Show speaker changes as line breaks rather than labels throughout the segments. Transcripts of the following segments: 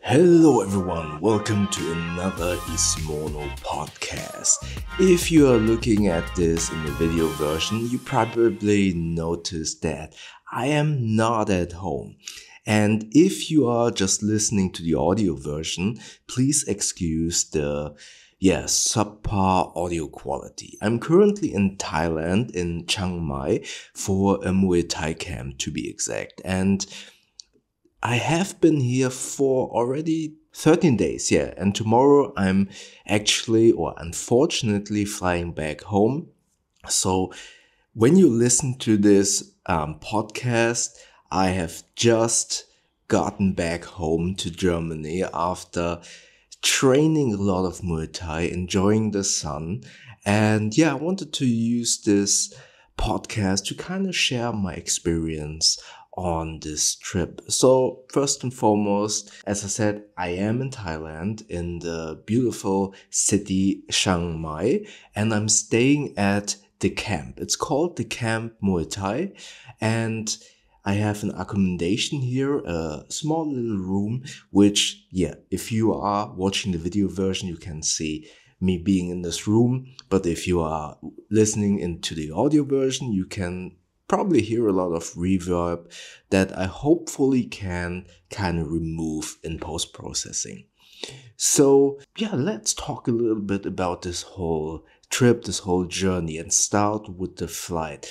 Hello everyone, welcome to another Ismono podcast. If you are looking at this in the video version, you probably noticed that I am not at home. And if you are just listening to the audio version, please excuse the subpar audio quality. I'm currently in Thailand, in Chiang Mai, for a Muay Thai camp to be exact. And I have been here for already 13 days, and tomorrow I'm unfortunately flying back home. So when you listen to this podcast, I have just gotten back home to Germany after training a lot of Muay Thai, enjoying the sun. And I wanted to use this podcast to kind of share my experience on this trip. So first and foremost, as I said, I am in Thailand in the beautiful city Chiang Mai, and I'm staying at the camp. It's called the Camp Muay Thai, and I have an accommodation here, a small little room, which, if you are watching the video version, you can see me being in this room. But if you are listening into the audio version, you can probably hear a lot of reverb that I hopefully can kind of remove in post-processing. So let's talk a little bit about this whole trip, this whole journey, and start with the flight.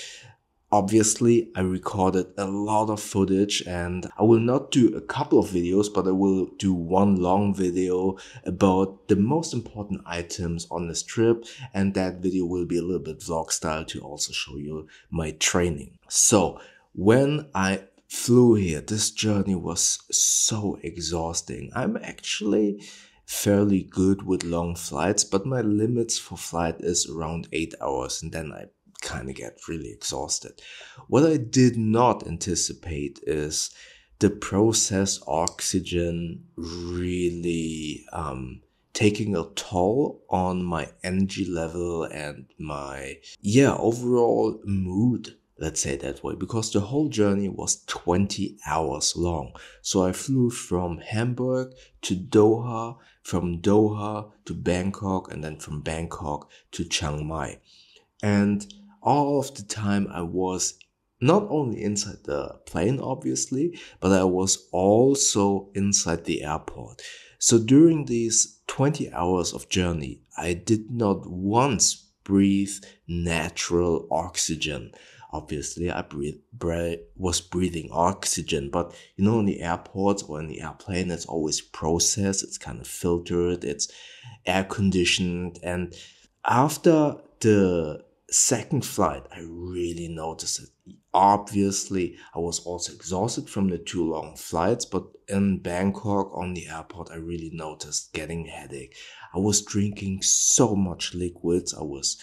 Obviously, I recorded a lot of footage, and I will not do a couple of videos, but I will do one long video about the most important items on this trip, and that video will be a little bit vlog style to also show you my training. So when I flew here, this journey was so exhausting. I'm actually fairly good with long flights, but my limits for flight is around 8 hours, and then I kind of get really exhausted. What I did not anticipate is the processed oxygen really taking a toll on my energy level and my overall mood, let's say that way, because the whole journey was 20 hours long. So I flew from Hamburg to Doha, from Doha to Bangkok, and then from Bangkok to Chiang Mai. And all of the time I was not only inside the plane, obviously, but I was also inside the airport. So during these 20 hours of journey, I did not once breathe natural oxygen. Obviously, I was breathing oxygen, but in the airport or in the airplane, it's always processed, it's kind of filtered, it's air conditioned. And after the second flight, I really noticed it. Obviously, I was also exhausted from the 2 long flights, but in Bangkok on the airport, I really noticed getting a headache. I was drinking so much liquids. I was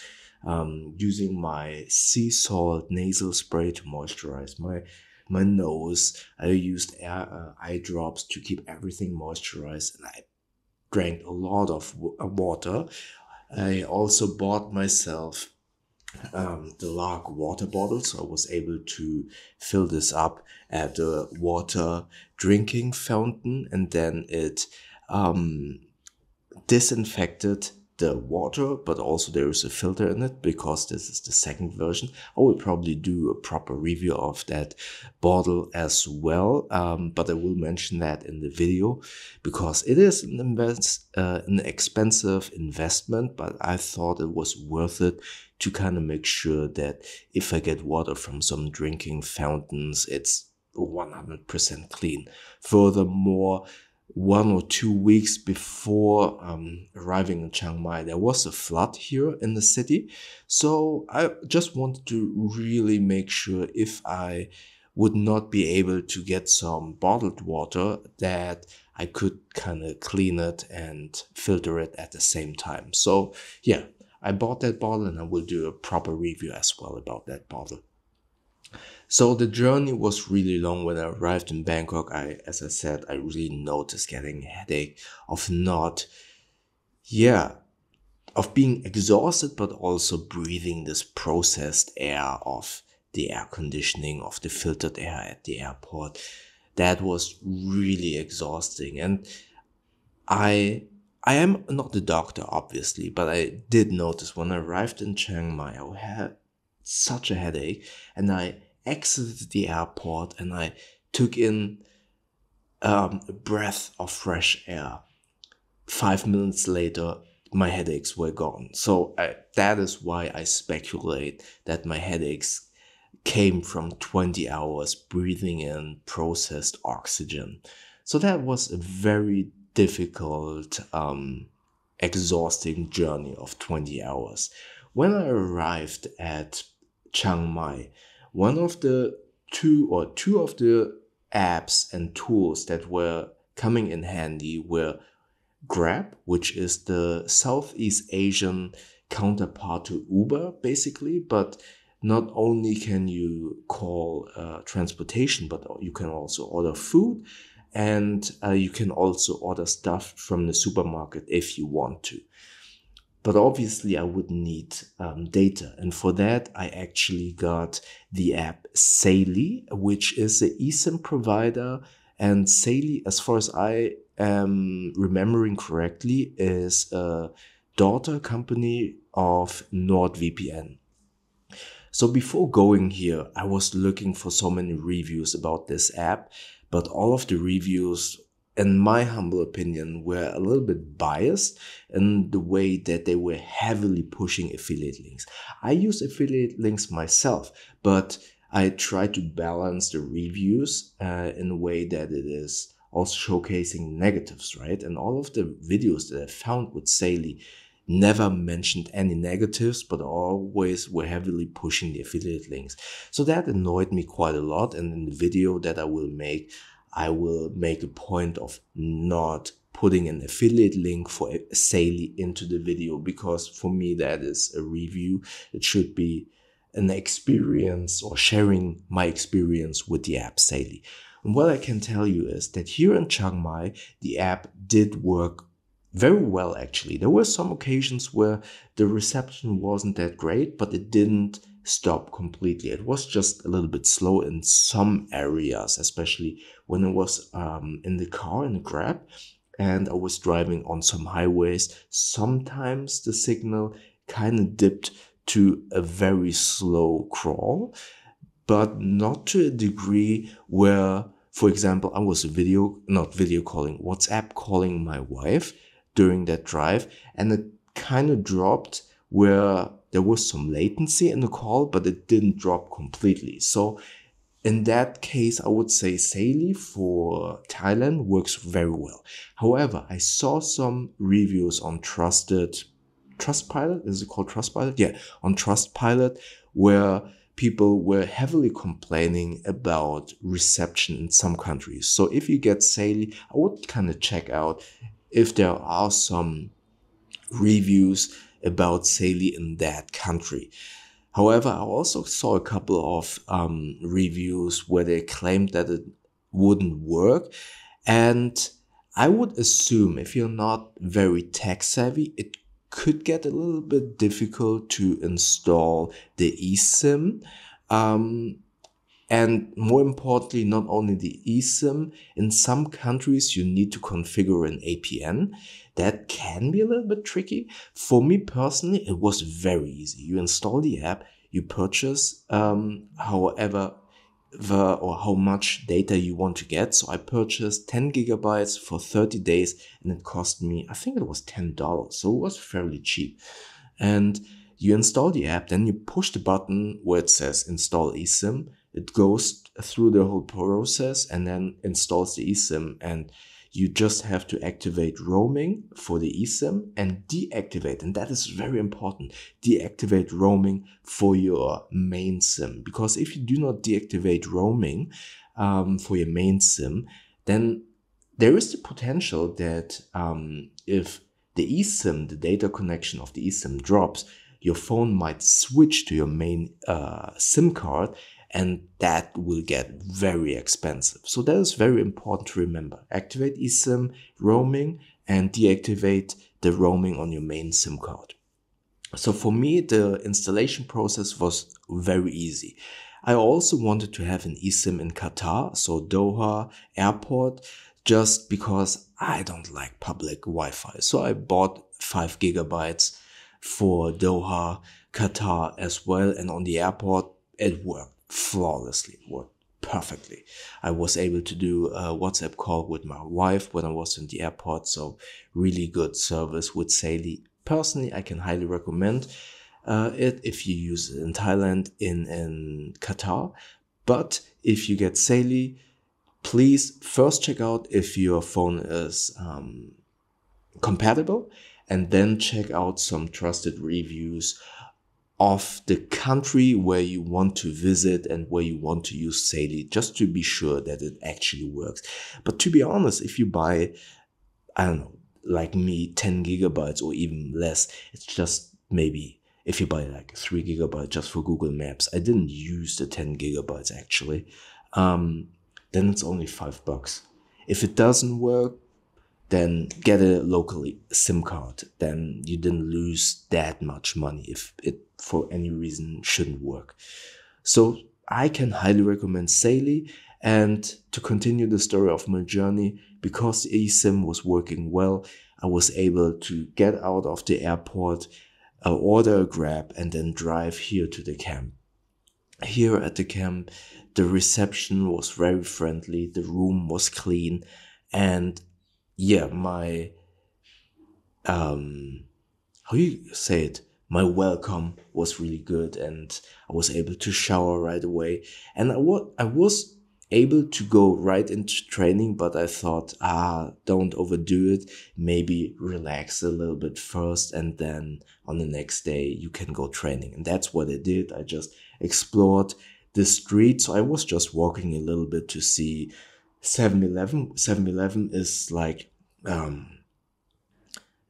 using my sea salt nasal spray to moisturize my nose. I used eye drops to keep everything moisturized, and I drank a lot of water. I also bought myself the large water bottle, so I was able to fill this up at the water drinking fountain, and then it disinfected the water, but also there is a filter in it because this is the second version. I will probably do a proper review of that bottle as well, but I will mention that in the video because it is an expensive investment, but I thought it was worth it to kind of make sure that if I get water from some drinking fountains, it's 100% clean. Furthermore, 1 or 2 weeks before arriving in Chiang Mai, there was a flood here in the city. So I just wanted to really make sure if I would not be able to get some bottled water, that I could kind of clean it and filter it at the same time. So I bought that bottle, and I will do a proper review as well about that bottle. So the journey was really long. When I arrived in Bangkok, as I said, I really noticed getting a headache of being exhausted, but also breathing this processed air of the air conditioning, of the filtered air at the airport. That was really exhausting. And I I am not a doctor, obviously, but I did notice when I arrived in Chiang Mai, I had such a headache, and I exited the airport and I took in a breath of fresh air. 5 minutes later, my headaches were gone. So that is why I speculate that my headaches came from 20 hours breathing in processed oxygen. So that was a very difficult, exhausting journey of 20 hours. When I arrived at Chiang Mai, one of the two of the apps and tools that were coming in handy were Grab, which is the Southeast Asian counterpart to Uber, basically. But not only can you call transportation, but you can also order food, and you can also order stuff from the supermarket if you want to. But obviously, I would need data. And for that, I actually got the app Saily, which is an eSIM provider. And Saily, as far as I am remembering correctly, is a daughter company of NordVPN. So before going here, I was looking for so many reviews about this app, but all of the reviews, in my humble opinion, were a little bit biased in the way that they were heavily pushing affiliate links. I use affiliate links myself, but I try to balance the reviews in a way that it is also showcasing negatives, right? And all of the videos that I found with Saily never mentioned any negatives, but always were heavily pushing the affiliate links. So that annoyed me quite a lot. And in the video that I will make a point of not putting an affiliate link for Saily into the video, because for me, that is a review. It should be an experience or sharing my experience with the app Saily. And what I can tell you is that here in Chiang Mai, the app did work very well, actually. There were some occasions where the reception wasn't that great, but it didn't stop completely. It was just a little bit slow in some areas, especially when I was in the car in the Grab and I was driving on some highways. Sometimes the signal kind of dipped to a very slow crawl, but not to a degree where, for example, I was WhatsApp calling my wife during that drive, and it kind of dropped where there was some latency in the call, but it didn't drop completely. So in that case, I would say Saily for Thailand works very well. However, I saw some reviews on Trustpilot. Is it called Trustpilot? Yeah, on Trustpilot, where people were heavily complaining about reception in some countries. So if you get Saily, I would kind of check out if there are some reviews about Saily in that country. However, I also saw a couple of reviews where they claimed that it wouldn't work. And I would assume if you're not very tech savvy, it could get a little bit difficult to install the eSIM. And more importantly, not only the eSIM, in some countries you need to configure an APN. That can be a little bit tricky. For me personally, it was very easy. You install the app, you purchase however or how much data you want to get. So I purchased 10 gigabytes for 30 days and it cost me, I think it was $10. So it was fairly cheap. And you install the app, then you push the button where it says install eSIM. It goes through the whole process and then installs the eSIM, and you just have to activate roaming for the eSIM and deactivate, and that is very important, deactivate roaming for your main SIM. Because if you do not deactivate roaming for your main SIM, then there is the potential that if the eSIM, the data connection of the eSIM drops, your phone might switch to your main SIM card, and that will get very expensive. So that is very important to remember. Activate eSIM roaming and deactivate the roaming on your main SIM card. So for me, the installation process was very easy. I also wanted to have an eSIM in Qatar, so Doha airport, just because I don't like public Wi-Fi. So I bought 5 gigabytes for Doha, Qatar as well. And on the airport, it worked flawlessly. It worked perfectly. I was able to do a WhatsApp call with my wife when I was in the airport. So really good service with Saily. Personally, I can highly recommend it if you use it in Thailand, in Qatar. But if you get Saily, please first check out if your phone is compatible, and then check out some trusted reviews of the country where you want to visit and where you want to use Saily, just to be sure that it actually works. But to be honest, if you buy, I don't know, like me, 10 gigabytes or even less, it's just maybe if you buy like 3 gigabytes just for Google Maps. I didn't use the 10 gigabytes actually. Then it's only $5. If it doesn't work, then get a locally SIM card. Then you didn't lose that much money if it for any reason shouldn't work. So I can highly recommend Saily. And to continue the story of my journey, because the eSIM was working well, I was able to get out of the airport, order a Grab, and then drive here to the camp. Here at the camp, the reception was very friendly, the room was clean, and yeah, my how you say it, my welcome was really good, and I was able to shower right away, and I was able to go right into training, but I thought, don't overdo it, maybe relax a little bit first, and then on the next day you can go training. And that's what I did. I just explored the street. So I was just walking a little bit to see 7-Eleven. 7-Eleven is like a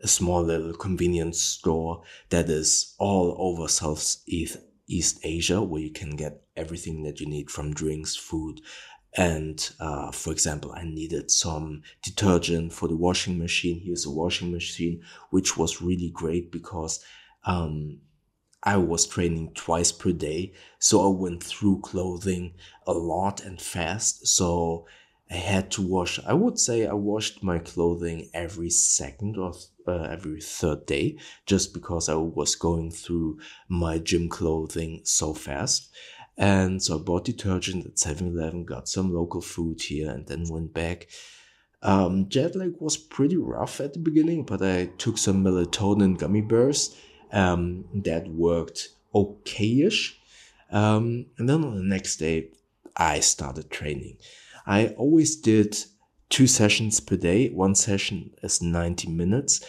small little convenience store that is all over Southeast Asia, where you can get everything that you need from drinks, food. And for example, I needed some detergent for the washing machine. Here's a washing machine, which was really great because I was training twice per day. So I went through clothing a lot and fast. So I had to wash. I would say I washed my clothing every second or every third day, just because I was going through my gym clothing so fast. And so I bought detergent at 7-Eleven, got some local food here, and then went back. Jet lag was pretty rough at the beginning, but I took some melatonin gummy bears that worked okay-ish. And then on the next day, I started training. I always did 2 sessions per day. One session is 90 minutes.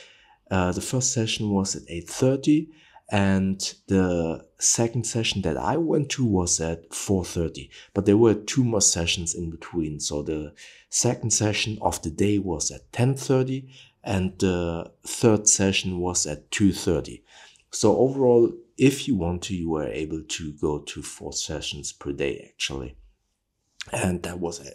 The first session was at 8:30. And the second session that I went to was at 4:30, but there were 2 more sessions in between. So the second session of the day was at 10:30 and the third session was at 2:30. So overall, if you want to, you are able to go to 4 sessions per day actually. And that was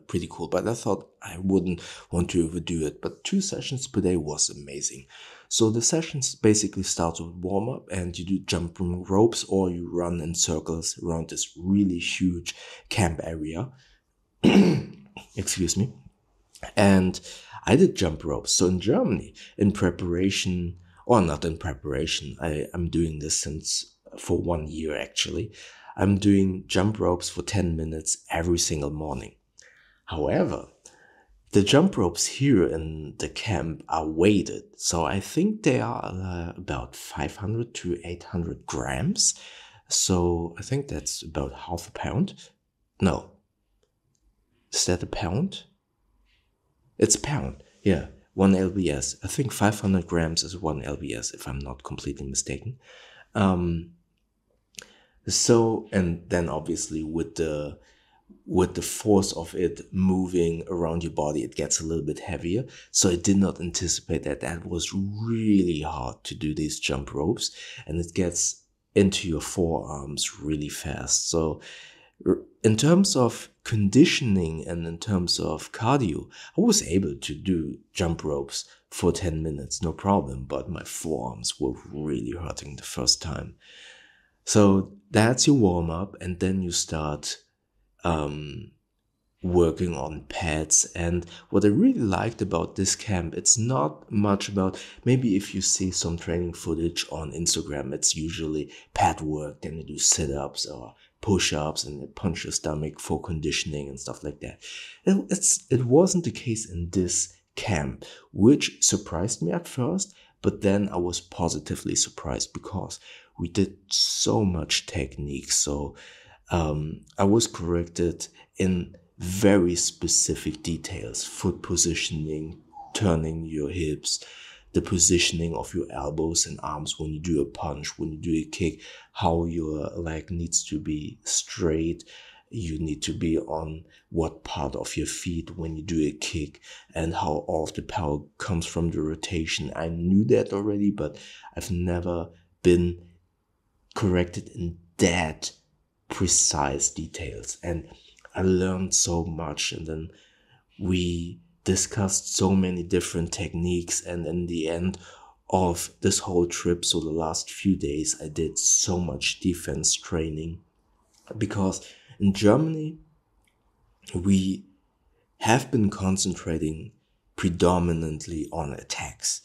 pretty cool, but I thought I wouldn't want to overdo it. But 2 sessions per day was amazing. So the sessions basically start with warm-up, and you do jumping ropes or you run in circles around this really huge camp area. Excuse me. And I did jump ropes. So in Germany, in preparation, or not in preparation, I'm doing this for 1 year actually. I'm doing jump ropes for 10 minutes every single morning. However, the jump ropes here in the camp are weighted. So I think they are about 500 to 800 grams. So I think that's about half a pound. No. Is that a pound? It's a pound. Yeah. 1 lbs. I think 500 grams is 1 lbs, if I'm not completely mistaken. So, and then obviously with the force of it moving around your body, it gets a little bit heavier. So I did not anticipate that was really hard to do these jump ropes, and it gets into your forearms really fast. So in terms of conditioning and in terms of cardio, I was able to do jump ropes for 10 minutes, no problem, but my forearms were really hurting the first time. So that's your warm-up, and then you start working on pads. And what I really liked about this camp, it's not much about, maybe if you see some training footage on Instagram, it's usually pad work, then you do sit-ups or push-ups and you punch your stomach for conditioning and stuff like that. It wasn't the case in this camp, which surprised me at first, but then I was positively surprised because we did so much technique. So I was corrected in very specific details: foot positioning, turning your hips, the positioning of your elbows and arms when you do a punch, when you do a kick, how your leg needs to be straight. You need to be on what part of your feet when you do a kick, and how all of the power comes from the rotation. I knew that already, but I've never been corrected in that precise details. And I learned so much, and then we discussed so many different techniques. And in the end of this whole trip, so the last few days, I did so much defense training, because in Germany we have been concentrating predominantly on attacks,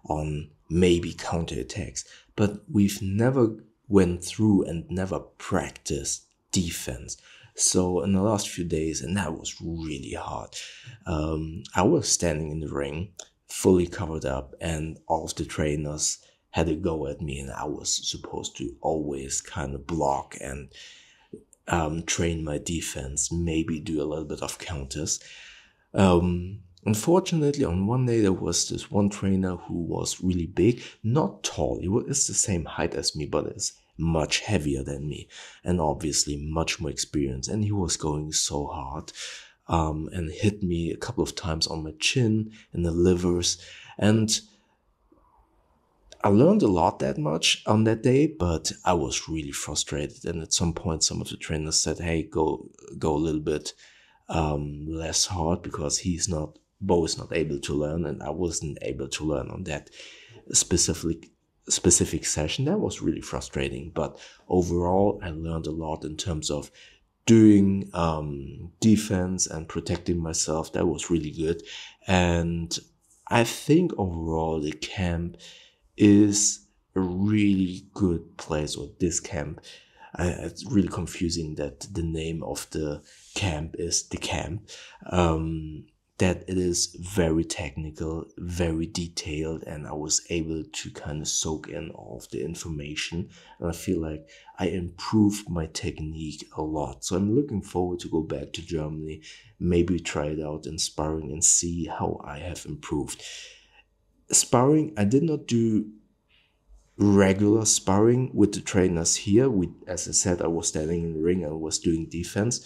on maybe counterattacks, but we've never went through and never practiced defense. So in the last few days, and that was really hard, I was standing in the ring, fully covered up, and all of the trainers had a go at me, and I was supposed to always kind of block and train my defense, maybe do a little bit of counters. Unfortunately, on one day, there was this one trainer who was really big, not tall. He was the same height as me, but is much heavier than me, and obviously much more experienced. And he was going so hard, and hit me a couple of times on my chin and the livers. And I learned a lot that much on that day, but I was really frustrated. And at some point, some of the trainers said, "Hey, go a little bit less hard, because Bo is not able to learn," and I wasn't able to learn on that specific session. That was really frustrating. But overall, I learned a lot in terms of doing defense and protecting myself. That was really good. And I think overall the camp is a really good place, or this camp. It's really confusing that the name of the camp is the camp. That it is very technical, very detailed, and I was able to kind of soak in all of the information. And I feel like I improved my technique a lot. So I'm looking forward to go back to Germany, maybe try it out in sparring and see how I have improved. Sparring, I did not do regular sparring with the trainers here. As I said, I was standing in the ring and was doing defense.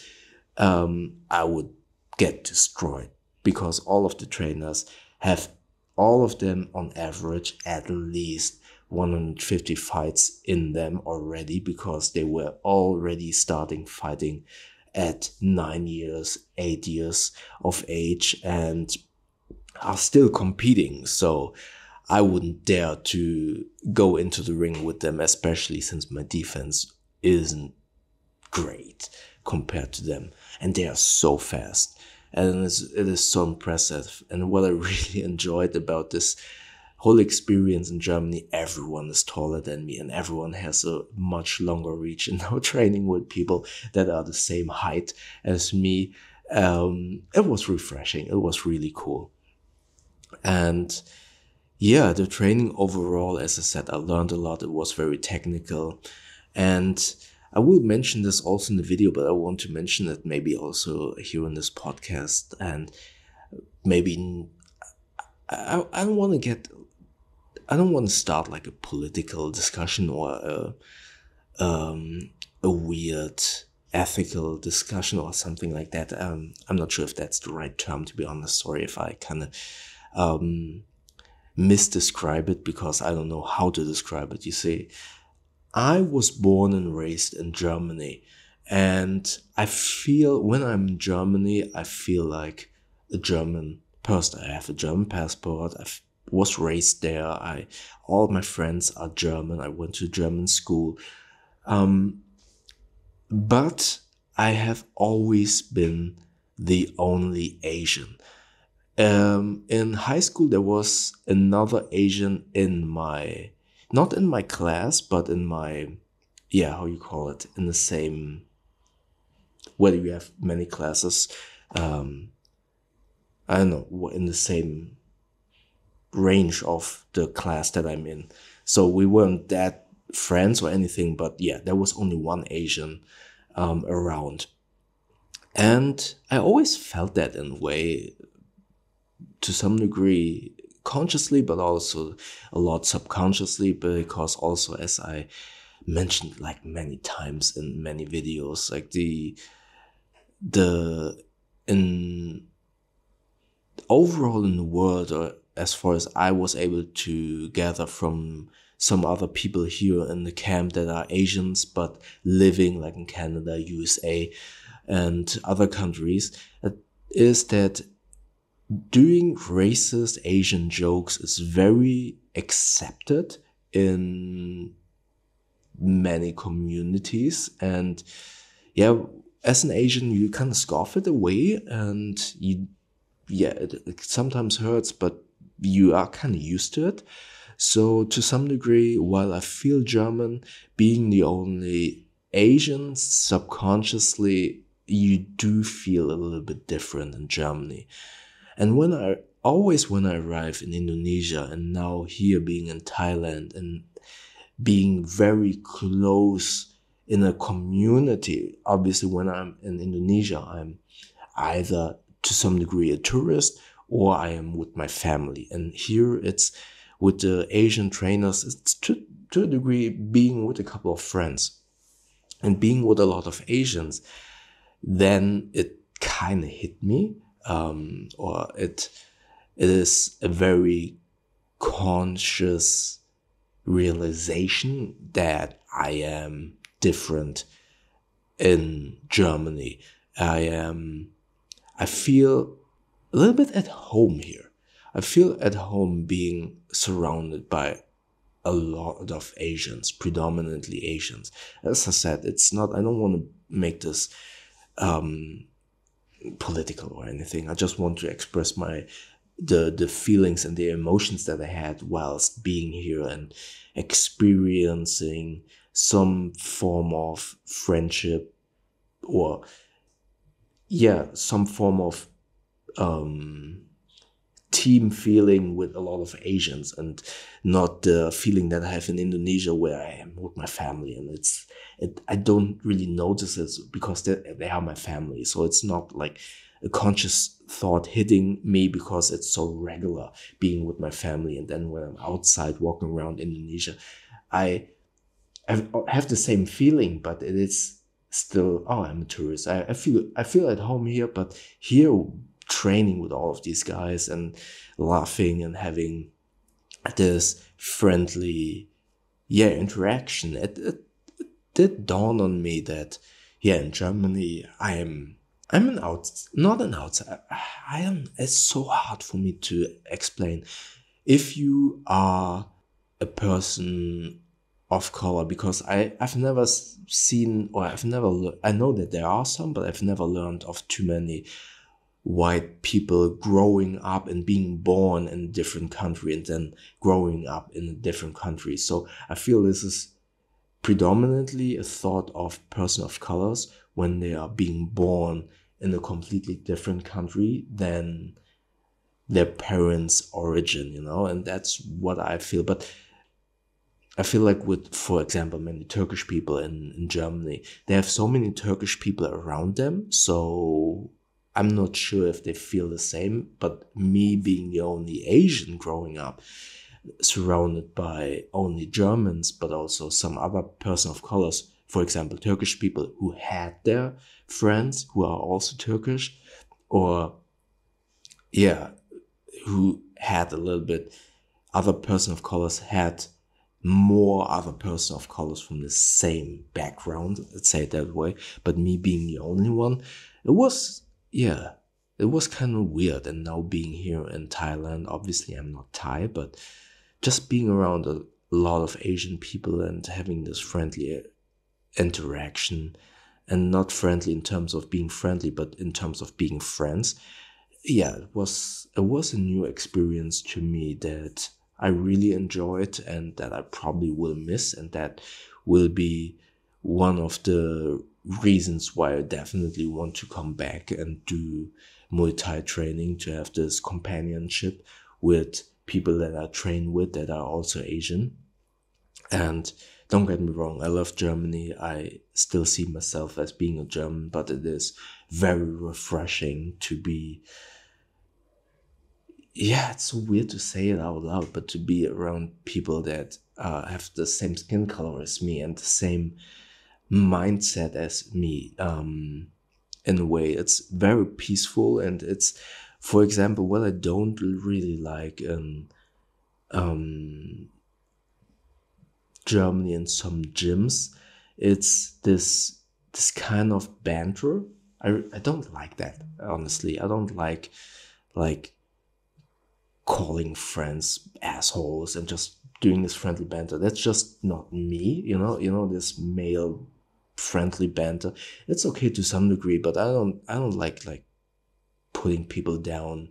I would get destroyed, because all of the trainers have, all of them on average, at least 150 fights in them already, because they were already starting fighting at 9 years, 8 years of age, and are still competing. So I wouldn't dare to go into the ring with them, especially since my defense isn't great compared to them. And they are so fast. And it is so impressive. And what I really enjoyed about this whole experience in Germany, everyone is taller than me, and everyone has a much longer reach. And now training with people that are the same height as me, it was refreshing. It was really cool. And yeah, the training overall, as I said, I learned a lot. It was very technical. And I will mention this also in the video, but I want to mention it maybe also here in this podcast. And maybe I don't want to start like a political discussion, or a weird ethical discussion or something like that. I'm not sure if that's the right term, to be honest. Sorry if I kind of misdescribe it, because I don't know how to describe it. You see, I was born and raised in Germany, and I feel when I'm in Germany, I feel like a German person. I have a German passport. I was raised there. All my friends are German. I went to German school. But I have always been the only Asian. In high school, there was another Asian not in my class, but in my, how you call it, in the same, whether you have many classes, I don't know, in the same range of the class that I'm in. So we weren't that friends or anything, but there was only one Asian around. And I always felt that in a way, to some degree, consciously, but also a lot subconsciously, because also, as I mentioned like many times in many videos, like in overall in the world, or as far as I was able to gather from some other people here in the camp that are Asians but living like in Canada, USA, and other countries, is that doing racist Asian jokes is very accepted in many communities. And as an Asian, you kind of scoff it away, and it sometimes hurts, but you are kind of used to it. So to some degree, while I feel German, being the only Asian, subconsciously, you do feel a little bit different in Germany. And when I arrive in Indonesia, and now here being in Thailand and being very close in a community, obviously when I'm in Indonesia, I'm either to some degree a tourist or I am with my family. And here it's with the Asian trainers, it's to a degree being with a couple of friends and being with a lot of Asians. Then it kind of hit me, or it is a very conscious realization that I am different in Germany. I feel a little bit at home here. I feel at home being surrounded by a lot of Asians, predominantly Asians. As I said, I don't want to make this political or anything. I just want to express the feelings and the emotions that I had whilst being here and experiencing some form of friendship, or some form of team feeling with a lot of Asians, and not the feeling that I have in Indonesia where I am with my family, and I don't really notice it because they are my family. So it's not like a conscious thought hitting me because it's so regular being with my family. And then when I'm outside walking around Indonesia, I have the same feeling, but it is still, I'm a tourist. I feel at home here, but here training with all of these guys and laughing and having this friendly interaction, it did dawn on me that in Germany I'm not an outsider. It's so hard for me to explain. If you are a person of color, because I've never seen, or I know that there are some, but I've never learned of too many white people growing up and being born in a different country and then growing up in a different country. So I feel this is predominantly a thought of person of colors when they are being born in a completely different country than their parents' origin, and that's what I feel. But I feel like with, for example, many Turkish people in Germany, they have so many Turkish people around them, so I'm not sure if they feel the same. But me being the only Asian growing up, surrounded by only Germans, but also some other person of colors, for example, Turkish people who had their friends who are also Turkish, or who had a little bit other person of colors, had more other person of colors from the same background, let's say it that way. But me being the only one, it was kind of weird. And now being here in Thailand, obviously I'm not Thai, but just being around a lot of Asian people and having this friendly interaction and not friendly in terms of being friendly, but in terms of being friends. Yeah, it was a new experience to me that I really enjoyed and that I probably will miss, and that will be one of the reasons why I definitely want to come back and do Muay Thai training, to have this companionship with people that I train with that are also Asian. And don't get me wrong, I love Germany. I still see myself as being a German, but it is very refreshing to be, yeah, it's so weird to say it out loud, but to be around people that have the same skin color as me and the same mindset as me. In a way, it's very peaceful, and it's, for example, what I don't really like in Germany in some gyms, it's this kind of banter. I don't like that, honestly. I don't like calling friends assholes and just doing this friendly banter. That's just not me, this male friendly banter. It's okay to some degree, but I don't like putting people down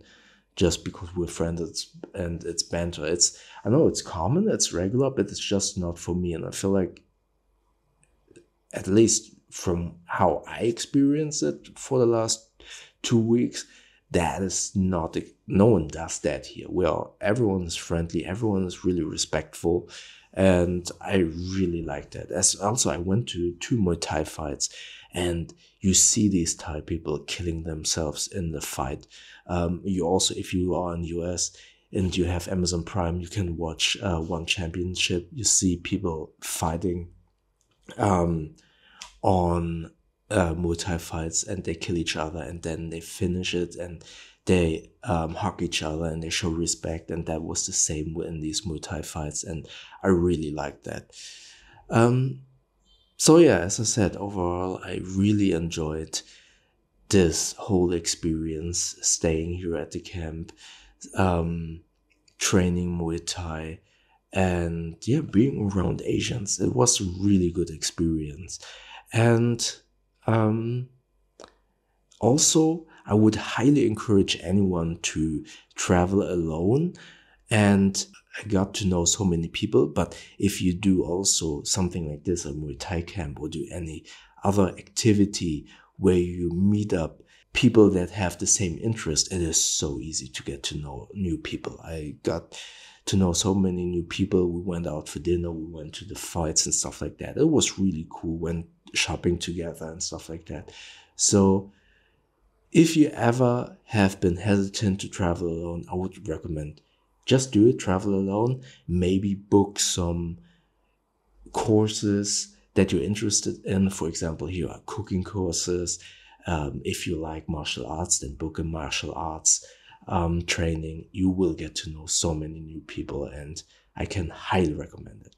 just because we're friends and it's banter. I know it's common, it's regular, but it's just not for me. And I feel like, at least from how I experienced it for the last 2 weeks, that is not, no one does that here. Everyone is friendly, everyone is really respectful, and I really like that. As also, I went to 2 Muay Thai fights, and you see these Thai people killing themselves in the fight. You also, if you are in the US and you have Amazon Prime, you can watch One Championship. You see people fighting on Muay Thai fights, and they kill each other, and then they finish it, and they hug each other, and they show respect. And that was the same in these Muay Thai fights, and I really liked that. So yeah, as I said, overall, I really enjoyed this whole experience, staying here at the camp, training Muay Thai, and yeah, being around Asians. It was a really good experience. And also, I would highly encourage anyone to travel alone. And I got to know so many people. But if you do also something like this, a Muay Thai camp, or do any other activity where you meet up people that have the same interest, it is so easy to get to know new people. I got to know so many new people. We went out for dinner, we went to the fights and stuff like that. It was really cool. Went shopping together and stuff like that. So if you ever have been hesitant to travel alone, I would recommend just do it, travel alone. Maybe book some courses that you're interested in. For example, here are cooking courses. If you like martial arts, then book a martial arts training. You will get to know so many new people, and I can highly recommend it.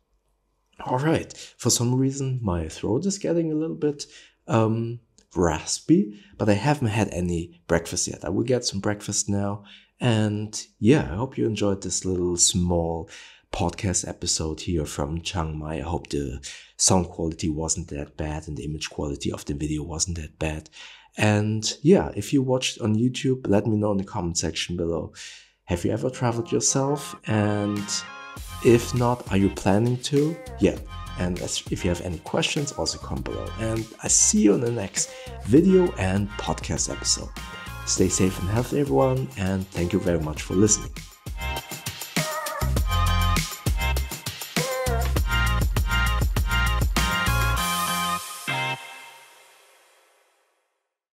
All right, for some reason my throat is getting a little bit raspy, but I haven't had any breakfast yet. I will get some breakfast now. And yeah, I hope you enjoyed this little small podcast episode here from Chiang Mai. I hope the sound quality wasn't that bad and the image quality of the video wasn't that bad. And yeah, if you watched on YouTube, let me know in the comment section below. Have you ever traveled yourself? And if not, are you planning to? Yeah. And if you have any questions, also comment below. And I see you in the next video and podcast episode. Stay safe and healthy, everyone, and thank you very much for listening.